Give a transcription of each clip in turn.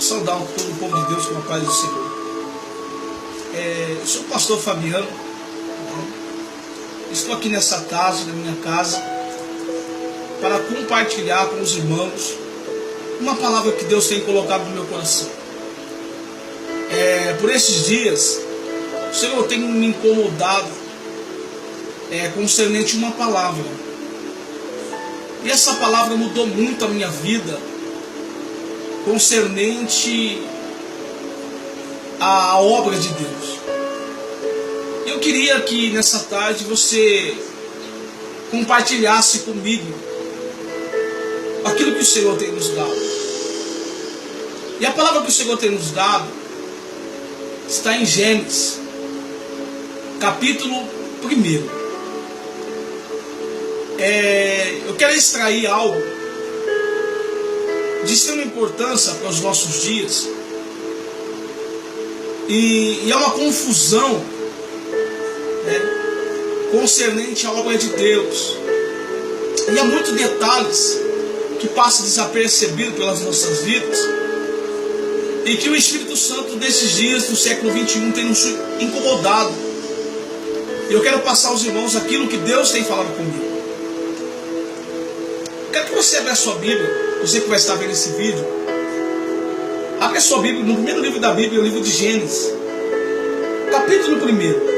saudar todo o povo de Deus com a paz do Senhor. Eu sou o pastor Fabiano, estou aqui nessa tarde, na minha casa, para compartilhar com os irmãos uma palavra que Deus tem colocado no meu coração. Por esses dias, o Senhor tem me incomodado concernente uma palavra. E essa palavra mudou muito a minha vida, concernente à obra de Deus. Eu queria que nessa tarde você compartilhasse comigo aquilo que o Senhor tem nos dado. E a palavra que o Senhor tem nos dado está em Gênesis, capítulo 1. Eu quero extrair algo de extrema importância para os nossos dias, e é uma confusão concernente à obra de Deus, e há muitos detalhes que passam desapercebidos pelas nossas vidas, e que o Espírito Santo desses dias do século 21 tem nos incomodado. E eu quero passar aos irmãos aquilo que Deus tem falado comigo. Quero que você abra a sua Bíblia, você que vai estar vendo esse vídeo. Abra a sua Bíblia, no primeiro livro da Bíblia, o livro de Gênesis, capítulo 1.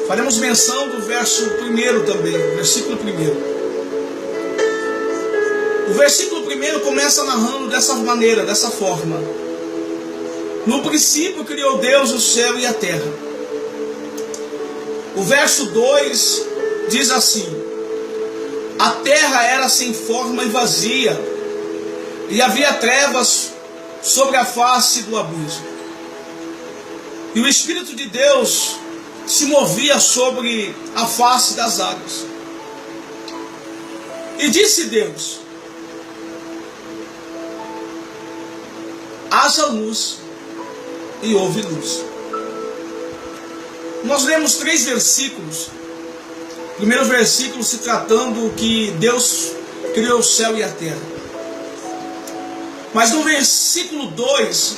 Faremos menção do verso 1 também, versículo 1. O versículo 1 começa narrando dessa maneira, dessa forma: no princípio criou Deus o céu e a terra. O verso 2 diz assim: a terra era sem forma e vazia, e havia trevas sobre a face do abismo. E o Espírito de Deus se movia sobre a face das águas. E disse Deus: haja luz, e houve luz. Nós lemos 3 versículos. O primeiro versículo se tratando que Deus criou o céu e a terra. Mas no versículo 2,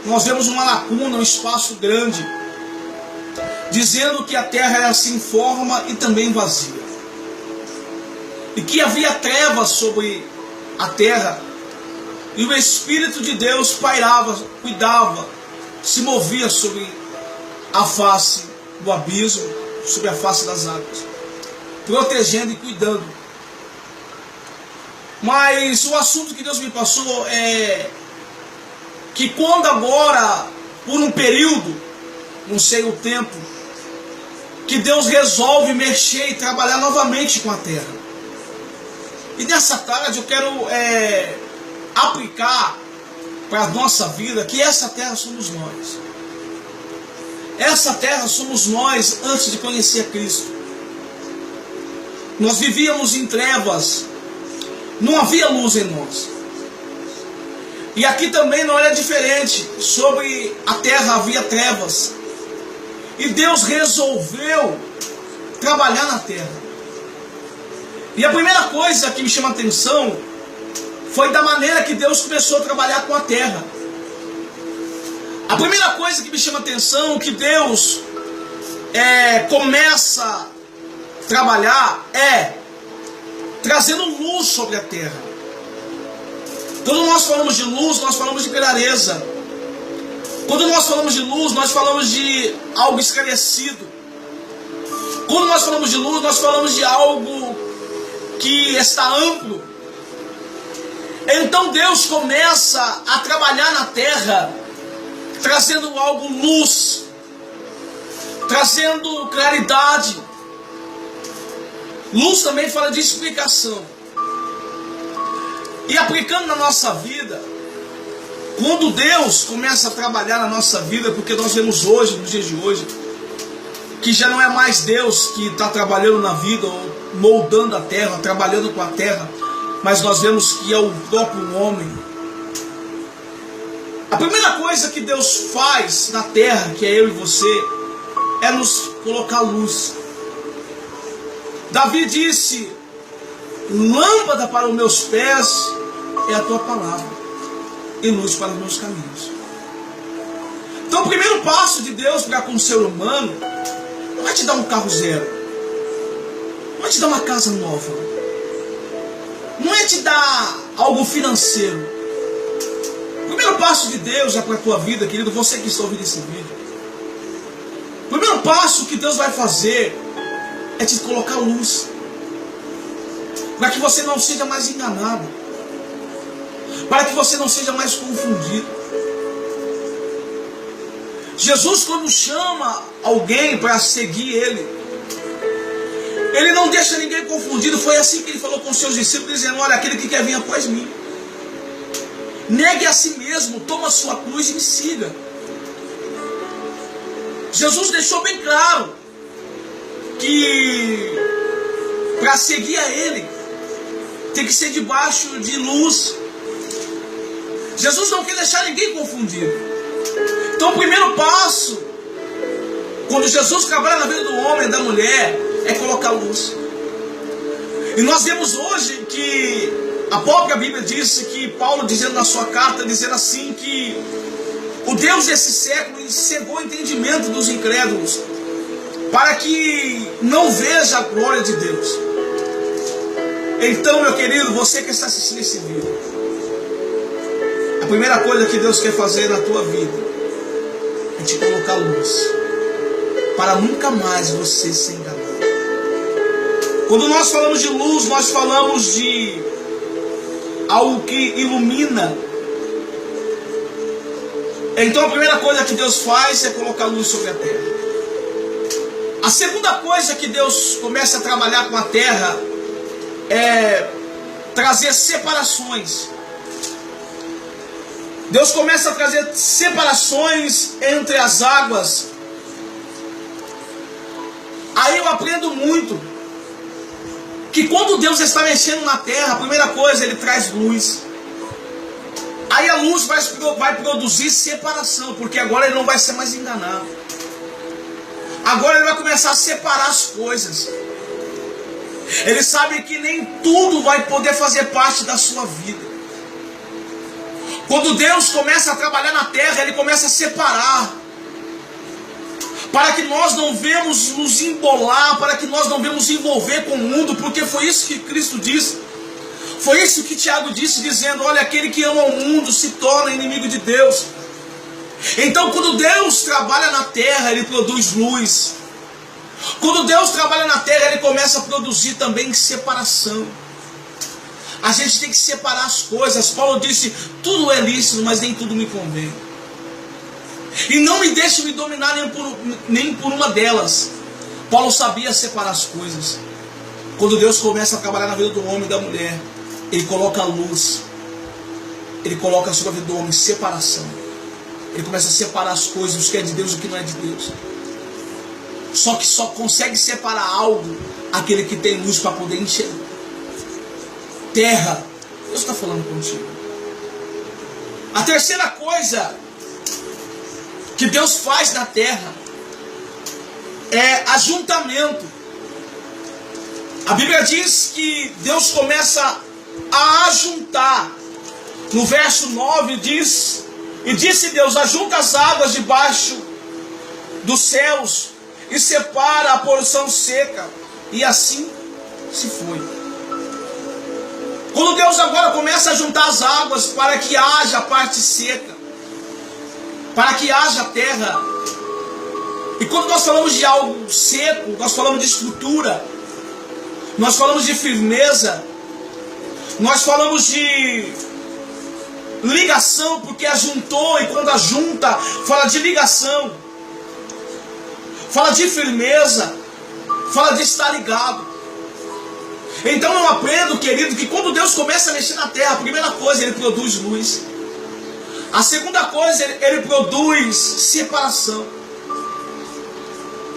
nós vemos uma lacuna, um espaço grande, dizendo que a terra era sem forma e também vazia. E que havia trevas sobre a terra, e o Espírito de Deus pairava, cuidava, se movia sobre a face do abismo, sobre a face das águas, protegendo e cuidando. Mas o assunto que Deus me passou é que quando agora, por um período, não sei o tempo, que Deus resolve mexer e trabalhar novamente com a terra. E nessa tarde eu quero aplicar para a nossa vida que essa terra somos nós. Essa terra somos nós antes de conhecer a Cristo. Nós vivíamos em trevas, não havia luz em nós. E aqui também não era diferente, sobre a terra havia trevas. E Deus resolveu trabalhar na terra. E a primeira coisa que me chama a atenção foi da maneira que Deus começou a trabalhar com a terra. A primeira coisa que me chama a atenção é que Deus começa a trabalhar trazendo luz sobre a terra. Quando nós falamos de luz, nós falamos de clareza. Quando nós falamos de luz, nós falamos de algo esclarecido. Quando nós falamos de luz, nós falamos de algo que está amplo. Então Deus começa a trabalhar na terra, trazendo algo luz, trazendo claridade. Luz também fala de explicação. E aplicando na nossa vida, quando Deus começa a trabalhar na nossa vida, porque nós vemos hoje, nos dias de hoje, que já não é mais Deus que está trabalhando na vida, ou moldando a terra, trabalhando com a terra, mas nós vemos que é o próprio homem. A primeira coisa que Deus faz na terra, que é eu e você, é nos colocar luz. Davi disse: lâmpada para os meus pés é a tua palavra. e luz para os meus caminhos. Então o primeiro passo de Deus para com o ser humano não é te dar um carro zero, não é te dar uma casa nova, não é te dar algo financeiro. O primeiro passo de Deus é para a tua vida, querido, você que está ouvindo esse vídeo. O primeiro passo que Deus vai fazer é te colocar luz, para que você não seja mais enganado, para que você não seja mais confundido. Jesus, quando chama alguém para seguir Ele não deixa ninguém confundido. Foi assim que Ele falou com os seus discípulos, dizendo: olha, aquele que quer vir após mim, negue a si mesmo, toma a sua cruz e me siga. Jesus deixou bem claro que para seguir a Ele tem que ser debaixo de luz. Jesus não quer deixar ninguém confundido. Então o primeiro passo, quando Jesus trabalha na vida do homem e da mulher, é colocar luz. E nós vemos hoje que a própria Bíblia disse que Paulo, dizendo na sua carta, dizendo assim que o Deus desse século cegou o entendimento dos incrédulos, para que não veja a glória de Deus. Então, meu querido, você que está assistindo esse vídeo, a primeira coisa que Deus quer fazer na tua vida é te colocar luz, para nunca mais você ser enganado. Quando nós falamos de luz, nós falamos de algo que ilumina. Então a primeira coisa que Deus faz é colocar luz sobre a terra. A segunda coisa que Deus começa a trabalhar com a terra é trazer separações. Deus começa a trazer separações entre as águas. Aí eu aprendo muito que quando Deus está mexendo na terra, a primeira coisa, Ele traz luz. Aí a luz vai produzir separação, porque agora ele não vai ser mais enganado. Agora ele vai começar a separar as coisas. Ele sabe que nem tudo vai poder fazer parte da sua vida. Quando Deus começa a trabalhar na terra, Ele começa a separar, para que nós não venhamos nos embolar, para que nós não venhamos envolver com o mundo, porque foi isso que Cristo disse. Foi isso que Tiago disse, dizendo: olha, aquele que ama o mundo se torna inimigo de Deus. Então quando Deus trabalha na terra, Ele produz luz. Quando Deus trabalha na terra, Ele começa a produzir também separação. A gente tem que separar as coisas. Paulo disse: tudo é lícito, mas nem tudo me convém. E não me deixe me dominar nem por uma delas. Paulo sabia separar as coisas. Quando Deus começa a trabalhar na vida do homem e da mulher, Ele coloca a luz. Ele coloca sobre a vida do homem separação. Ele começa a separar as coisas, o que é de Deus e o que não é de Deus. Só que só consegue separar algo aquele que tem luz para poder enxergar. Terra, Deus está falando contigo. A terceira coisa que Deus faz na terra é ajuntamento. A Bíblia diz que Deus começa a ajuntar. No verso 9 diz: e disse Deus: ajunta as águas debaixo dos céus e separa a porção seca. E assim se foi. Quando Deus agora começa a juntar as águas para que haja a parte seca, para que haja terra. E quando nós falamos de algo seco, nós falamos de estrutura, nós falamos de firmeza, nós falamos de ligação, porque ajuntou, e quando ajunta, fala de ligação, fala de firmeza, fala de estar ligado. Então eu aprendo, querido, que quando Deus começa a mexer na terra, a primeira coisa, Ele produz luz. A segunda coisa, Ele produz separação.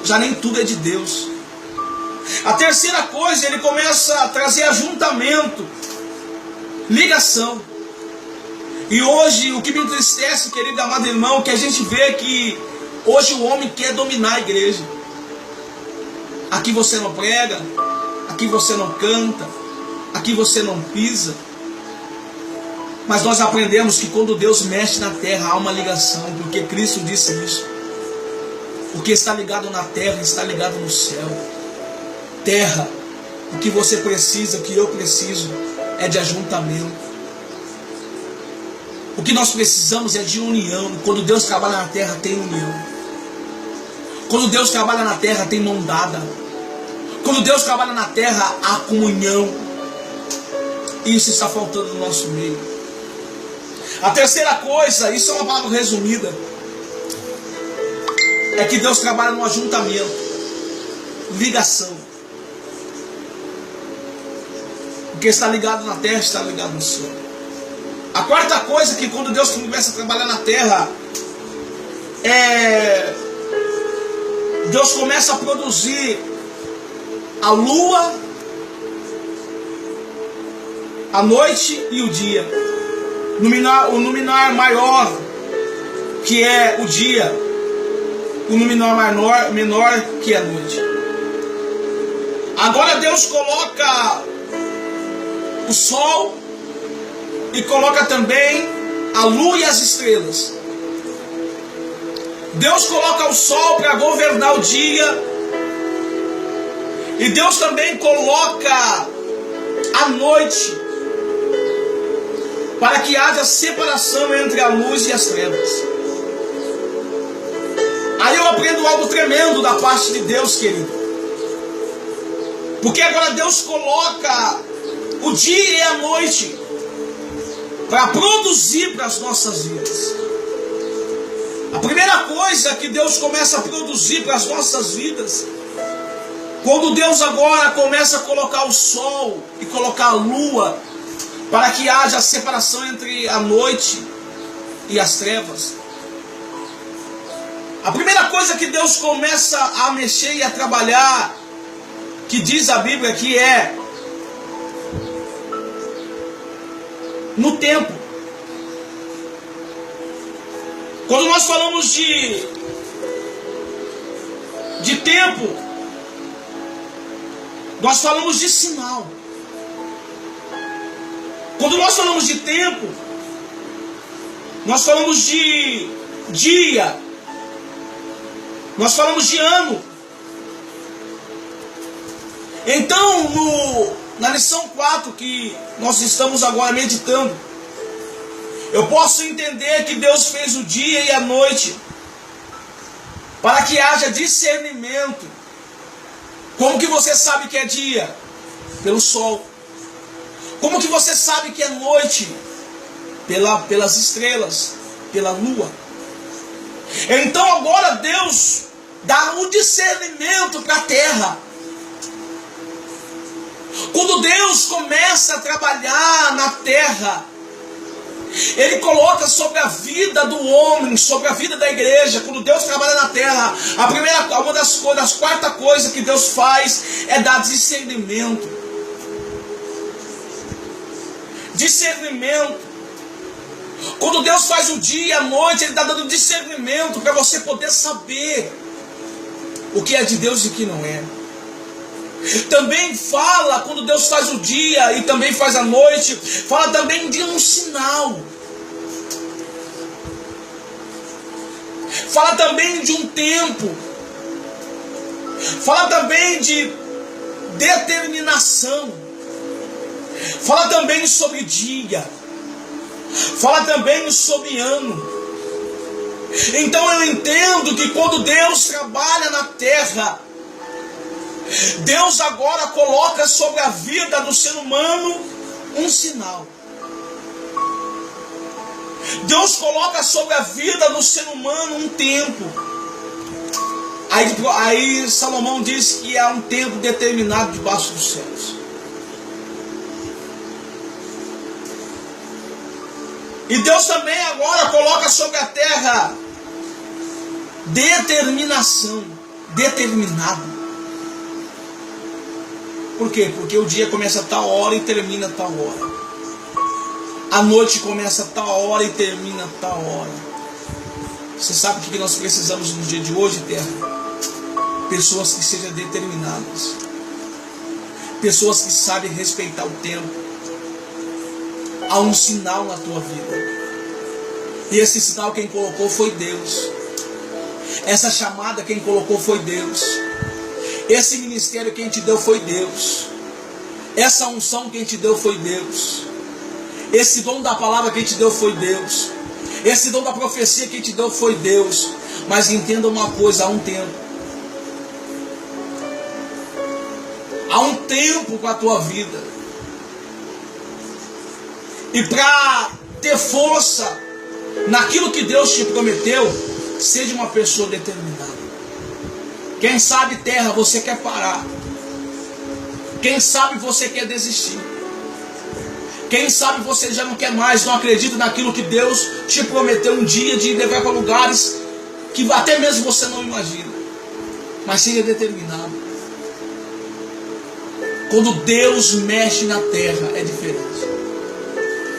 Já nem tudo é de Deus. A terceira coisa, Ele começa a trazer ajuntamento, ligação. E hoje, o que me entristece, querido amado irmão, é que a gente vê que hoje o homem quer dominar a igreja. Aqui você não prega, aqui você não canta, aqui você não pisa. Mas nós aprendemos que quando Deus mexe na terra há uma ligação, porque Cristo disse isso. O que está ligado na terra está ligado no céu. Terra, o que você precisa, o que eu preciso é de ajuntamento. O que nós precisamos é de união. Quando Deus trabalha na terra tem união. Quando Deus trabalha na terra tem mão dada. Quando Deus trabalha na terra há comunhão. Isso está faltando no nosso meio. A terceira coisa, isso é uma palavra resumida, é que Deus trabalha no ajuntamento, ligação. O que está ligado na terra está ligado no céu. A quarta coisa, que quando Deus começa a trabalhar na terra, Deus começa a produzir a lua, a noite e o dia. O luminar maior, que é o dia, o luminar menor, que é a noite. Agora Deus coloca o sol e coloca também a lua e as estrelas. Deus coloca o sol para governar o dia, e Deus também coloca a noite para que haja separação entre a luz e as trevas. Aí eu aprendo algo tremendo da parte de Deus, querido. Porque agora Deus coloca o dia e a noite para produzir para as nossas vidas. A primeira coisa que Deus começa a produzir para as nossas vidas, quando Deus agora começa a colocar o sol e colocar a lua, para que haja separação entre a noite e as trevas. A primeira coisa que Deus começa a mexer e a trabalhar, que diz a Bíblia, que é no tempo. Quando nós falamos de tempo, nós falamos de sinal. Quando nós falamos de tempo, nós falamos de dia, nós falamos de ano. Então, na lição 4 que nós estamos agora meditando, eu posso entender que Deus fez o dia e a noite para que haja discernimento. Como que você sabe que é dia? Pelo sol. Como que você sabe que é noite? Pelas estrelas, pela lua. Então agora Deus dá um discernimento para a terra. Quando Deus começa a trabalhar na terra, Ele coloca sobre a vida do homem, sobre a vida da igreja. Quando Deus trabalha na terra, uma das quartas coisas que Deus faz é dar discernimento. Discernimento. Quando Deus faz o dia e a noite, Ele está dando discernimento para você poder saber o que é de Deus e o que não é. Também fala, quando Deus faz o dia e também faz a noite, fala também de um sinal. Fala também de um tempo. Fala também de determinação. Fala também sobre dia. Fala também sobre ano. Então eu entendo que quando Deus trabalha na terra, Deus agora coloca sobre a vida do ser humano um sinal. Deus coloca sobre a vida do ser humano um tempo. Aí Salomão diz que há um tempo determinado debaixo dos céus. E Deus também agora coloca sobre a terra determinação, determinado. Por quê? Porque o dia começa a tal hora e termina a tal hora. A noite começa a tal hora e termina a tal hora. Você sabe o que nós precisamos no dia de hoje, terra? Pessoas que sejam determinadas. Pessoas que sabem respeitar o tempo. há um sinal na tua vida. E esse sinal quem colocou foi Deus. Essa chamada quem colocou foi Deus. Esse ministério quem te deu foi Deus. Essa unção quem te deu foi Deus. Esse dom da palavra quem te deu foi Deus. Esse dom da profecia quem te deu foi Deus. Mas entenda uma coisa, há um tempo. Há um tempo para a tua vida. E para ter força naquilo que Deus te prometeu, seja uma pessoa determinada. Quem sabe, terra, você quer parar. Quem sabe você quer desistir. Quem sabe você já não quer mais, não acredita naquilo que Deus te prometeu um dia de levar para lugares que até mesmo você não imagina. Mas seja determinado. Quando Deus mexe na terra é diferente.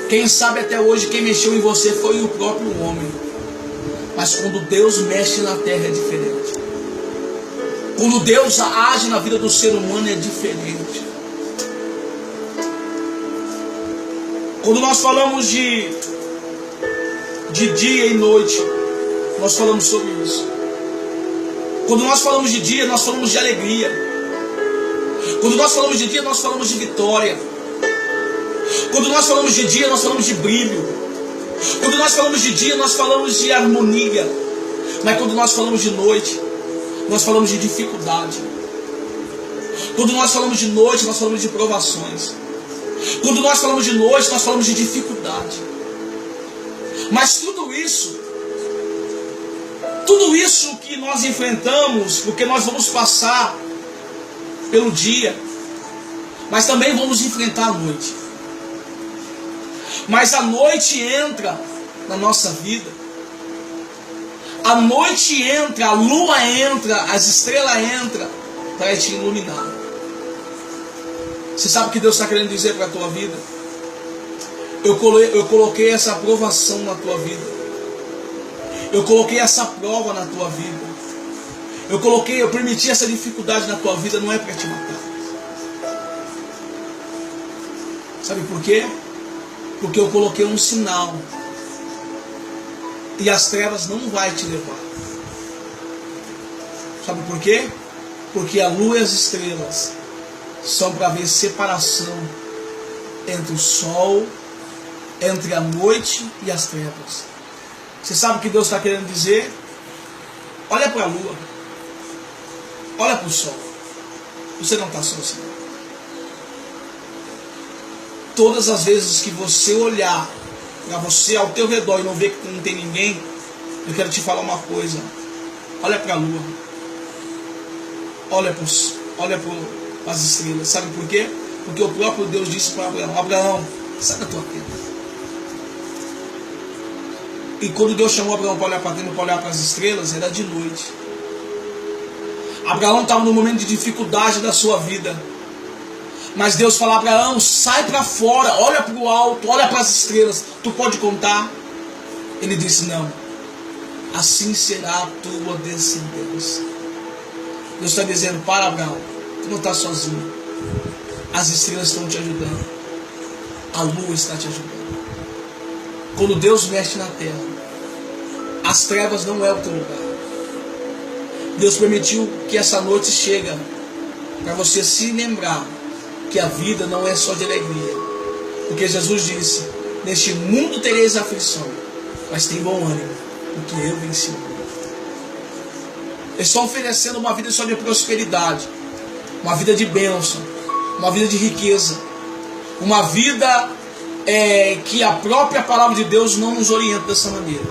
Quem sabe até hoje quem mexeu em você foi o próprio homem. Mas quando Deus mexe na terra é diferente. Quando Deus age na vida do ser humano é diferente. Quando nós falamos de dia e noite, nós falamos sobre isso. Quando nós falamos de dia, nós falamos de alegria. Quando nós falamos de dia, nós falamos de vitória. Quando nós falamos de dia, nós falamos de brilho. Quando nós falamos de dia, nós falamos de harmonia. Mas quando nós falamos de noite, nós falamos de dificuldade. Quando nós falamos de noite, nós falamos de provações. Quando nós falamos de noite, nós falamos de dificuldade. Mas tudo isso que nós enfrentamos, porque nós vamos passar pelo dia, mas também vamos enfrentar a noite. Mas a noite entra na nossa vida. A noite entra, a lua entra, as estrelas entram para te iluminar. Você sabe o que Deus está querendo dizer para a tua vida? Eu coloquei essa aprovação na tua vida. Eu coloquei essa prova na tua vida. Eu permiti essa dificuldade na tua vida, não é para te matar. Sabe por quê? Porque eu coloquei um sinal. E as trevas não vai te levar. Sabe por quê? Porque a lua e as estrelas são para ver separação entre o sol, entre a noite e as trevas. Você sabe o que Deus está querendo dizer? Olha para a lua. Olha para o sol. Você não está sozinho. Todas as vezes que você olhar para você ao teu redor e não ver que não tem ninguém, eu quero te falar uma coisa. Olha para a lua. Olha para as estrelas. Sabe por quê? Porque o próprio Deus disse para Abraão: Abraão, sai da tua tenda. E quando Deus chamou Abraão para olhar para a tenda, para olhar para as estrelas, era de noite. Abraão estava num momento de dificuldade da sua vida. Mas Deus falou: Abraão, sai para fora, olha para o alto, olha para as estrelas. Tu pode contar? Ele disse: não. Assim será a tua descendência. Deus está dizendo: para, Abraão, tu não está sozinho. As estrelas estão te ajudando. A lua está te ajudando. Quando Deus mexe na terra, as trevas não é o teu lugar. Deus permitiu que essa noite chegue para você se lembrar que a vida não é só de alegria. Porque Jesus disse: neste mundo tereis aflição, mas tem bom ânimo, porque eu venci o mundo. Eu estou oferecendo uma vida só de prosperidade, uma vida de bênção, uma vida de riqueza, uma vida que a própria palavra de Deus não nos orienta dessa maneira.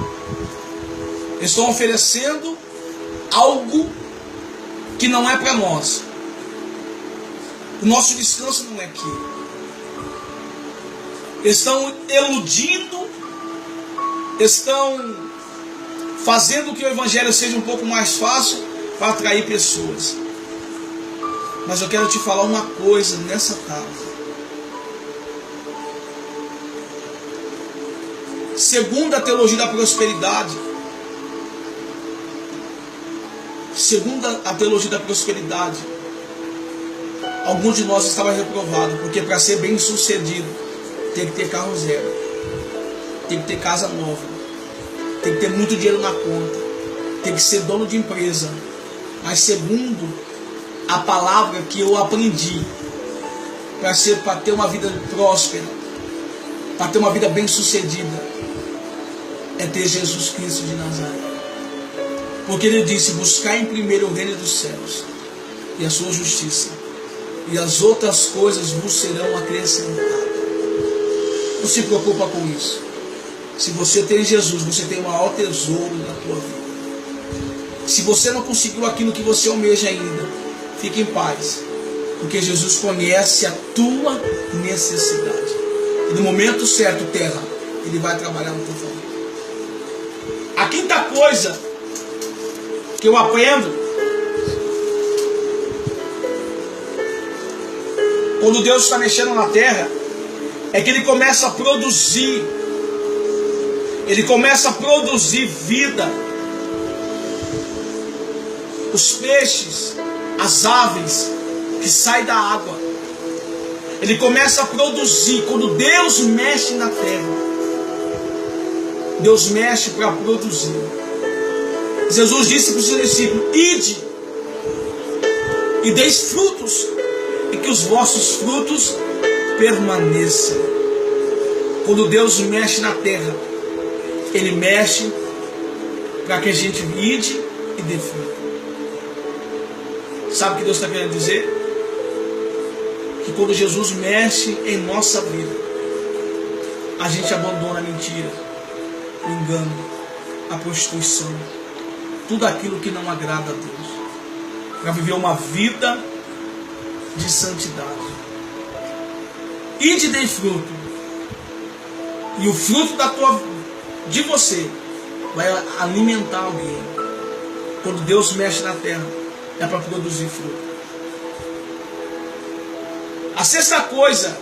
Eu estou oferecendo algo que não é para nós. O nosso descanso não é aqui. Estão eludindo, estão fazendo que o evangelho seja um pouco mais fácil para atrair pessoas. Mas eu quero te falar uma coisa nessa tarde. Segundo a teologia da prosperidade, alguns de nós estavam reprovados, porque para ser bem sucedido, tem que ter carro zero, tem que ter casa nova, tem que ter muito dinheiro na conta, tem que ser dono de empresa. Mas segundo a palavra que eu aprendi, para ter uma vida próspera, para ter uma vida bem sucedida, é ter Jesus Cristo de Nazaré. Porque ele disse: buscar em primeiro o reino dos céus e a sua justiça, e as outras coisas vos serão acrescentadas. Não se preocupa com isso. Se você tem Jesus, você tem o maior tesouro da tua vida. Se você não conseguiu aquilo que você almeja ainda, fique em paz, porque Jesus conhece a tua necessidade. E no momento certo, terra, ele vai trabalhar no teu favor. A quinta coisa que eu aprendo, quando Deus está mexendo na terra, é que ele começa a produzir. Ele começa a produzir vida. Os peixes, as aves que saem da água. Ele começa a produzir. Quando Deus mexe na terra, Deus mexe para produzir. Jesus disse para os seus discípulos: ide e deis frutos, e que os vossos frutos permaneçam. Quando Deus mexe na terra, ele mexe para que a gente ide e dê fruto. Sabe o que Deus está querendo dizer? Que quando Jesus mexe em nossa vida, a gente abandona a mentira, o engano, a prostituição, tudo aquilo que não agrada a Deus, para viver uma vida de santidade. Ide e dê fruto, e o fruto de você vai alimentar alguém. Quando Deus mexe na terra, é para produzir fruto. A sexta coisa,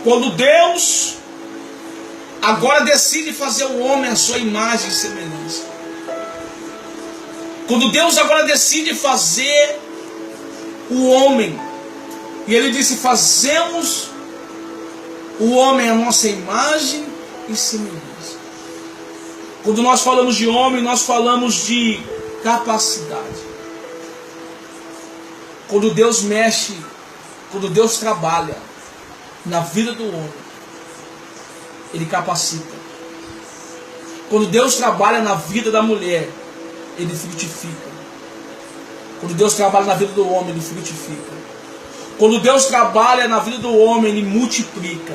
quando Deus agora decide fazer o homem à sua imagem e semelhança. Quando Deus agora decide fazer o homem, e ele disse: fazemos o homem à nossa imagem e semelhança. Quando nós falamos de homem, nós falamos de capacidade. Quando Deus mexe, quando Deus trabalha na vida do homem, ele capacita. Quando Deus trabalha na vida da mulher, ele frutifica. Quando Deus trabalha na vida do homem, ele frutifica. Quando Deus trabalha na vida do homem, ele multiplica.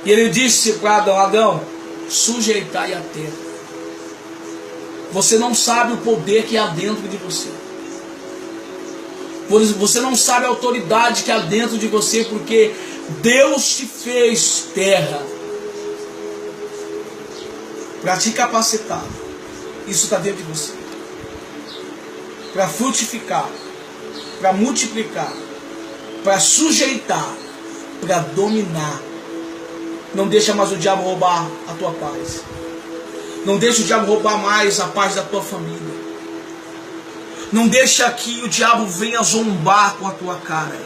E ele disse para Adão: Adão, sujeitai a terra. Você não sabe o poder que há dentro de você. Você não sabe a autoridade que há dentro de você, porque Deus te fez terra para te capacitar. Isso está dentro de você, para frutificar, para multiplicar, para sujeitar, para dominar. Não deixa mais o diabo roubar a tua paz. Não deixa o diabo roubar mais a paz da tua família. Não deixa que o diabo venha zombar com a tua cara.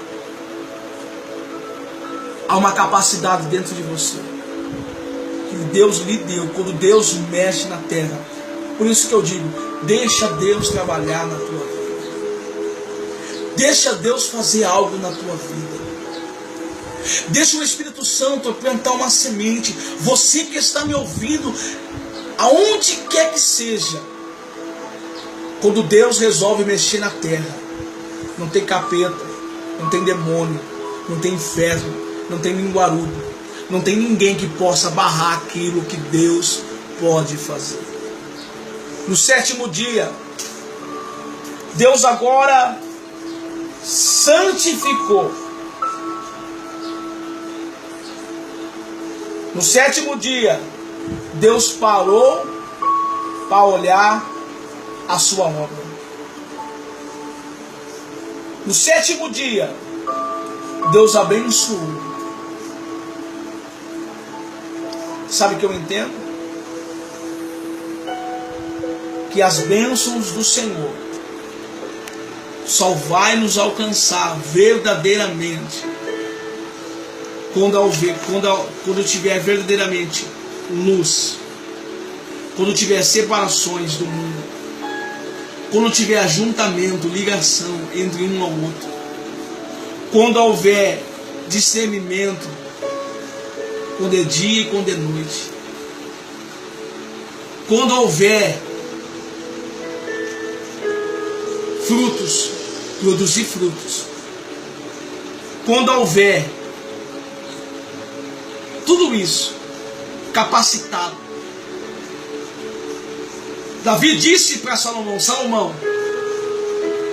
Há uma capacidade dentro de você que Deus lhe deu quando Deus mexe na terra. Por isso que eu digo: deixa Deus trabalhar na tua vida. Deixa Deus fazer algo na tua vida. Deixa o Espírito Santo plantar uma semente. Você que está me ouvindo, aonde quer que seja, quando Deus resolve mexer na terra, não tem capeta, não tem demônio, não tem inferno, não tem linguarudo, não tem ninguém que possa barrar aquilo que Deus pode fazer. No sétimo dia, Deus agora santificou. No sétimo dia, Deus parou para olhar a sua obra. No sétimo dia, Deus abençoou. Sabe o que eu entendo? Que as bênçãos do Senhor só vai nos alcançar verdadeiramente quando tiver verdadeiramente luz, quando tiver separações do mundo, quando tiver ajuntamento, ligação entre um ao outro, quando houver discernimento, quando é dia e quando é noite, quando houver frutos, produzir frutos, quando houver tudo isso capacitado. Davi disse para Salomão: Salomão,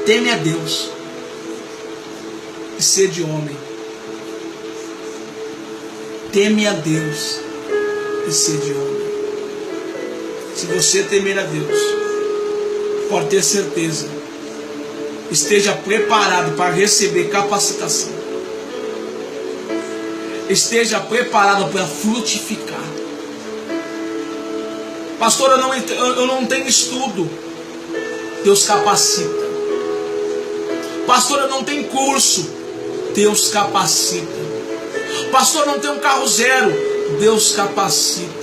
teme a Deus e sede homem. Teme a Deus e sede homem. Se você temer a Deus, pode ter certeza, esteja preparado para receber capacitação, esteja preparado para frutificar. Pastor, eu não tenho estudo. Deus capacita. Pastor, eu não tenho curso. Deus capacita. Pastor, eu não tenho carro zero. Deus capacita.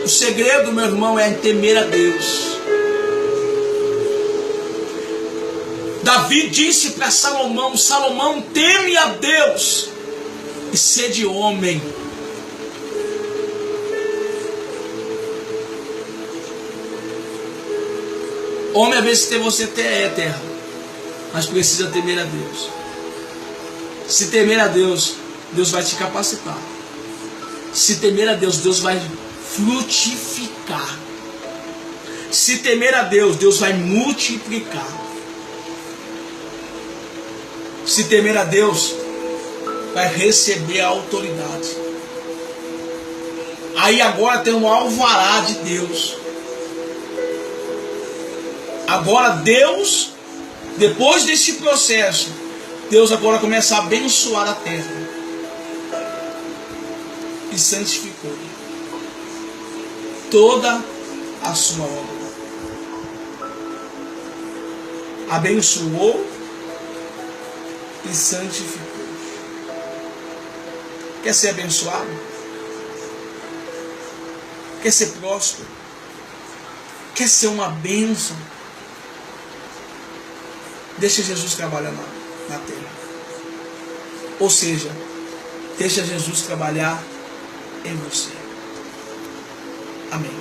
O segredo, meu irmão, é temer a Deus. Davi disse para Salomão: Salomão, teme a Deus e sede homem. Homem, às vezes você é terra, mas precisa temer a Deus. Se temer a Deus, Deus vai te capacitar. Se temer a Deus, Deus vai frutificar. Se temer a Deus, Deus vai multiplicar. Se temer a Deus, vai receber a autoridade. Aí agora tem um alvará de Deus. Agora Deus, depois desse processo, Deus agora começa a abençoar a terra. E santificou toda a sua obra. Abençoou e santificou. Quer ser abençoado? Quer ser próspero? Quer ser uma bênção? Deixa Jesus trabalhar na terra. Ou seja, deixa Jesus trabalhar em você. Amém.